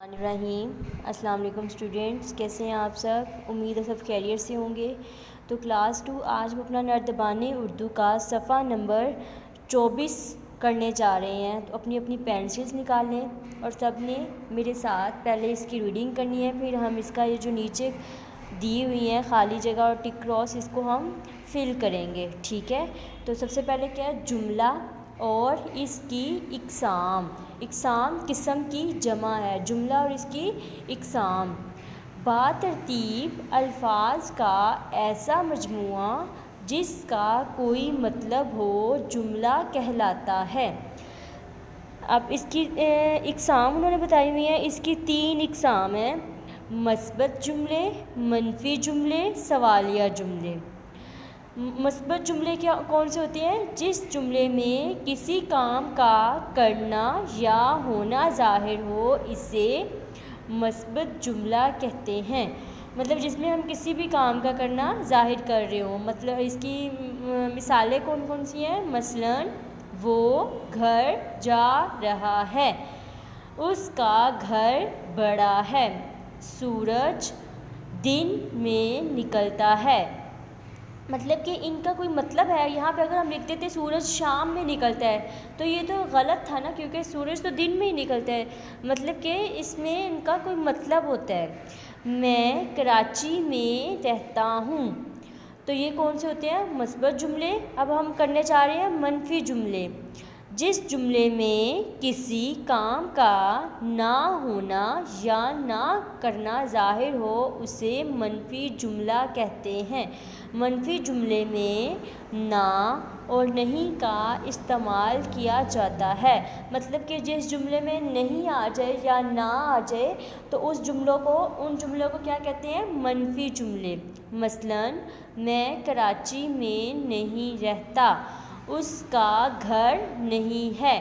الرحیم السلام علیکم اسٹوڈینٹس، کیسے ہیں آپ سب؟ امید ہے سب خیریت سے ہوں گے۔ تو کلاس 2 آج ہم اپنا نردبان اردو کا صفحہ نمبر 24 کرنے جا رہے ہیں۔ تو اپنی اپنی پینسلز نکال لیں اور سب نے میرے ساتھ پہلے اس کی ریڈنگ کرنی ہے، پھر ہم اس کا یہ جو نیچے دی ہوئی ہیں خالی جگہ اور ٹک کراس، اس کو ہم فل کریں گے، ٹھیک ہے؟ تو سب سے پہلے کیا ہے؟ جملہ اور اس کی اقسام۔ اقسام قسم کی جمع ہے، جملہ اور اس کی اقسام۔ باترتیب الفاظ کا ایسا مجموعہ جس کا کوئی مطلب ہو جملہ کہلاتا ہے۔ اب اس کی اقسام انہوں نے بتائی ہوئی ہیں۔ اس کی 3 اقسام ہیں: مثبت جملے، منفی جملے، سوالیہ جملے۔ مثبت جملے کون سے ہوتے ہیں؟ جس جملے میں کسی کام کا کرنا یا ہونا ظاہر ہو، اسے مثبت جملہ کہتے ہیں۔ مطلب جس میں ہم کسی بھی کام کا کرنا ظاہر کر رہے ہوں۔ مطلب اس کی مثالیں کون کون سی ہیں؟ مثلاً وہ گھر جا رہا ہے، اس کا گھر بڑا ہے، سورج دن میں نکلتا ہے۔ مطلب کہ ان کا کوئی مطلب ہے۔ یہاں پہ اگر ہم لکھتے تھے سورج شام میں نکلتا ہے تو یہ تو غلط تھا نا، کیونکہ سورج تو دن میں ہی نکلتا ہے۔ مطلب کہ اس میں ان کا کوئی مطلب ہوتا ہے۔ میں کراچی میں رہتا ہوں، تو یہ کون سے ہوتے ہیں؟ مثبت جملے۔ اب ہم کرنے چاہ رہے ہیں منفی جملے۔ جس جملے میں کسی کام کا نہ ہونا یا نہ کرنا ظاہر ہو، اسے منفی جملہ کہتے ہیں۔ منفی جملے میں نہ اور نہیں کا استعمال کیا جاتا ہے۔ مطلب کہ جس جملے میں نہیں آ جائے یا نہ آ جائے تو ان جملوں کو کیا کہتے ہیں؟ منفی جملے۔ مثلاً میں کراچی میں نہیں رہتا، اس کا گھر نہیں ہے،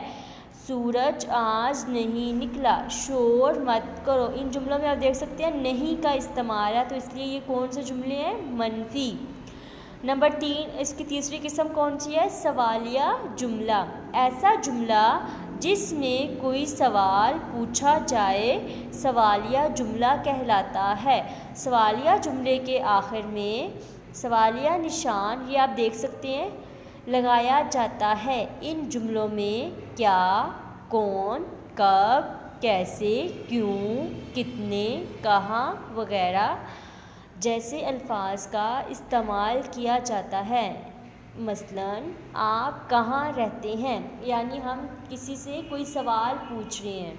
سورج آج نہیں نکلا، شور مت کرو۔ ان جملوں میں آپ دیکھ سکتے ہیں نہیں کا استعمال ہے، تو اس لیے یہ کون سے جملے ہیں؟ منفی۔ نمبر 3، اس کی تیسری قسم کون سی ہے؟ سوالیہ جملہ۔ ایسا جملہ جس میں کوئی سوال پوچھا جائے سوالیہ جملہ کہلاتا ہے۔ سوالیہ جملے کے آخر میں سوالیہ نشان، یہ آپ دیکھ سکتے ہیں، لگایا جاتا ہے۔ ان جملوں میں کیا، کون، کب، کیسے، کیوں، کتنے، کہاں وغیرہ جیسے الفاظ کا استعمال کیا جاتا ہے۔ مثلاً آپ کہاں رہتے ہیں، یعنی ہم کسی سے کوئی سوال پوچھ رہے ہیں،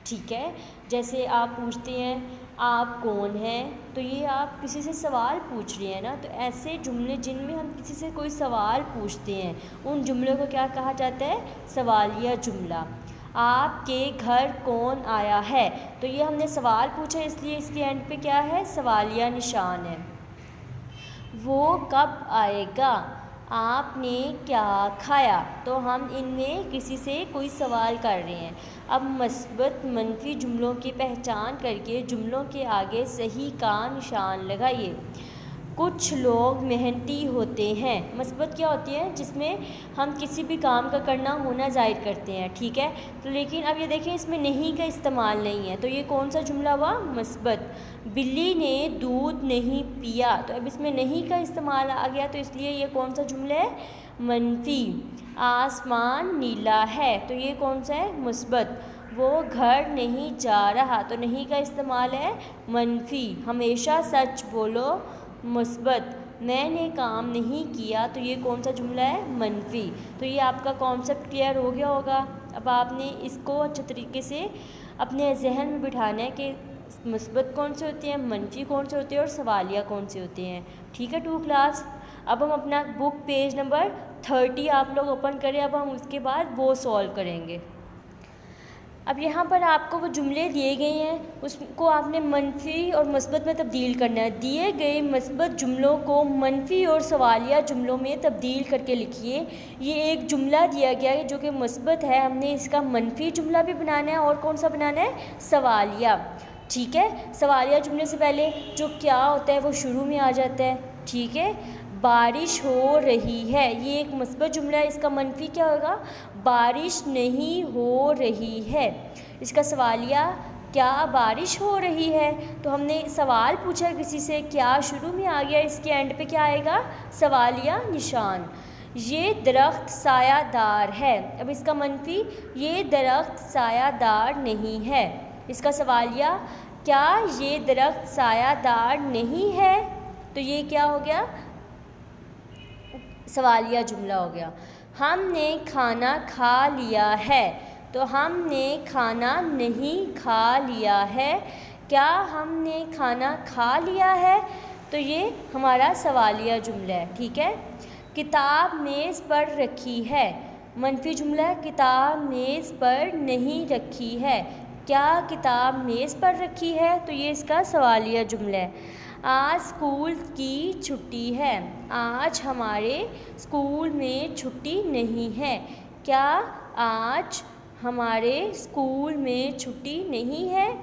ٹھیک ہے؟ جیسے آپ پوچھتے ہیں آپ کون ہیں، تو یہ آپ کسی سے سوال پوچھ رہے ہیں نا۔ تو ایسے جملے جن میں ہم کسی سے کوئی سوال پوچھتے ہیں، ان جملوں کو کیا کہا جاتا ہے؟ سوالیہ جملہ۔ آپ کے گھر کون آیا ہے، تو یہ ہم نے سوال پوچھا، اس لیے اس کے اینڈ پہ کیا ہے؟ سوالیہ نشان ہے۔ وہ کب آئے گا، آپ نے کیا کھایا، تو ہم ان میں کسی سے کوئی سوال کر رہے ہیں۔ اب مثبت منفی جملوں کی پہچان کر کے جملوں کے آگے صحیح کا نشان لگائیے۔ کچھ لوگ محنتی ہوتے ہیں۔ مثبت کیا ہوتی ہے؟ جس میں ہم کسی بھی کام کا کرنا ہونا ظاہر کرتے ہیں، ٹھیک ہے؟ تو لیکن اب یہ دیکھیں اس میں نہیں کا استعمال نہیں ہے، تو یہ کون سا جملہ ہوا؟ مثبت۔ بلی نے دودھ نہیں پیا، تو اب اس میں نہیں کا استعمال آ گیا، تو اس لیے یہ کون سا جملہ ہے؟ منفی۔ آسمان نیلا ہے، تو یہ کون سا ہے؟ مثبت۔ وہ گھر نہیں جا رہا، تو نہیں کا استعمال ہے؟ منفی۔ ہمیشہ سچ بولو، مثبت۔ میں نے کام نہیں کیا، تو یہ کون سا جملہ ہے؟ منفی۔ تو یہ آپ کا کانسیپٹ کلیئر ہو گیا ہوگا۔ اب آپ نے اس کو اچھے طریقے سے اپنے ذہن میں بٹھانا ہے کہ مثبت کون سے ہوتے ہیں، منفی کون سے ہوتے ہیں اور سوالیہ کون سے ہوتے ہیں، ٹھیک ہے 2 کلاس؟ اب ہم اپنا بک پیج نمبر 30 آپ لوگ اوپن کریں۔ اب ہم اس کے بعد وہ سولو کریں گے۔ اب یہاں پر آپ کو وہ جملے دیے گئے ہیں، اس کو آپ نے منفی اور مثبت میں تبدیل کرنا ہے۔ دیے گئے مثبت جملوں کو منفی اور سوالیہ جملوں میں تبدیل کر کے لکھیے۔ یہ ایک جملہ دیا گیا ہے جو کہ مثبت ہے، ہم نے اس کا منفی جملہ بھی بنانا ہے اور کون سا بنانا ہے؟ سوالیہ، ٹھیک ہے؟ سوالیہ جملے سے پہلے جو کیا ہوتا ہے وہ شروع میں آ جاتا ہے، ٹھیک ہے؟ بارش ہو رہی ہے، یہ ایک مثبت جملہ ہے، اس کا منفی کیا ہوگا؟ بارش نہیں ہو رہی ہے۔ اس کا سوالیہ کیا بارش ہو رہی ہے؟ تو ہم نے سوال پوچھا کسی سے، کیا شروع میں آ گیا، اس کے اینڈ پہ کیا آئے گا؟ سوالیہ نشان۔ یہ درخت سایہ دار ہے۔ اب اس کا منفی، یہ درخت سایہ دار نہیں ہے۔ اس کا سوالیہ، کیا یہ درخت سایہ دار نہیں ہے؟ تو یہ کیا ہو گیا؟ سوالیہ جملہ ہو گیا۔ ہم نے کھانا کھا لیا ہے۔ تو ہم نے کھانا نہیں کھا لیا ہے۔ کیا ہم نے کھانا کھا لیا ہے؟ تو یہ ہمارا سوالیہ جملہ ہے، ٹھیک ہے۔ کتاب میز پر رکھی ہے۔ منفی جملہ ہے، کتاب میز پر نہیں رکھی ہے۔ کیا کتاب میز پر رکھی ہے؟ تو یہ اس کا سوالیہ جملہ ہے۔ آج اسکول کی چھٹی ہے۔ آج ہمارے اسکول میں چھٹی نہیں ہے۔ کیا آج ہمارے اسکول میں چھٹی نہیں ہے؟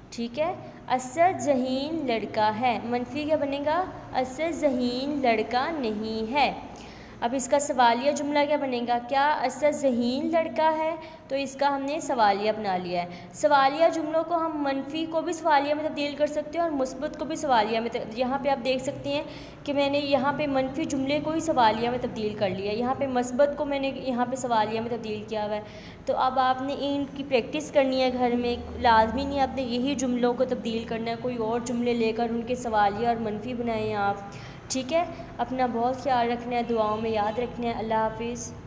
ٹھیک ہے۔ اسد ذہین لڑکا ہے۔ منفی کیا بنے گا؟ اسد ذہین لڑکا نہیں ہے۔ اب اس کا سوالیہ جملہ کیا بنے گا؟ کیا اسد ذہین لڑکا ہے؟ تو اس کا ہم نے سوالیہ بنا لیا ہے۔ سوالیہ جملوں کو ہم منفی کو بھی سوالیہ میں تبدیل کر سکتے ہیں اور مثبت کو بھی سوالیہ میں یہاں پہ آپ دیکھ سکتے ہیں کہ میں نے یہاں پہ منفی جملے کو ہی سوالیہ میں تبدیل کر لیا، یہاں پہ مثبت کو میں نے یہاں پہ سوالیہ میں تبدیل کیا ہوا ہے۔ تو اب آپ نے ان کی پریکٹس کرنی ہے گھر میں، لازمی نہیں آپ نے یہی جملوں کو تبدیل کرنا ہے، کوئی اور جملے لے کر ان کے سوالیہ اور منفی بنائیں آپ، ٹھیک ہے۔ اپنا بہت خیال رکھنا ہے، دعاؤں میں یاد رکھنا ہے۔ اللہ حافظ۔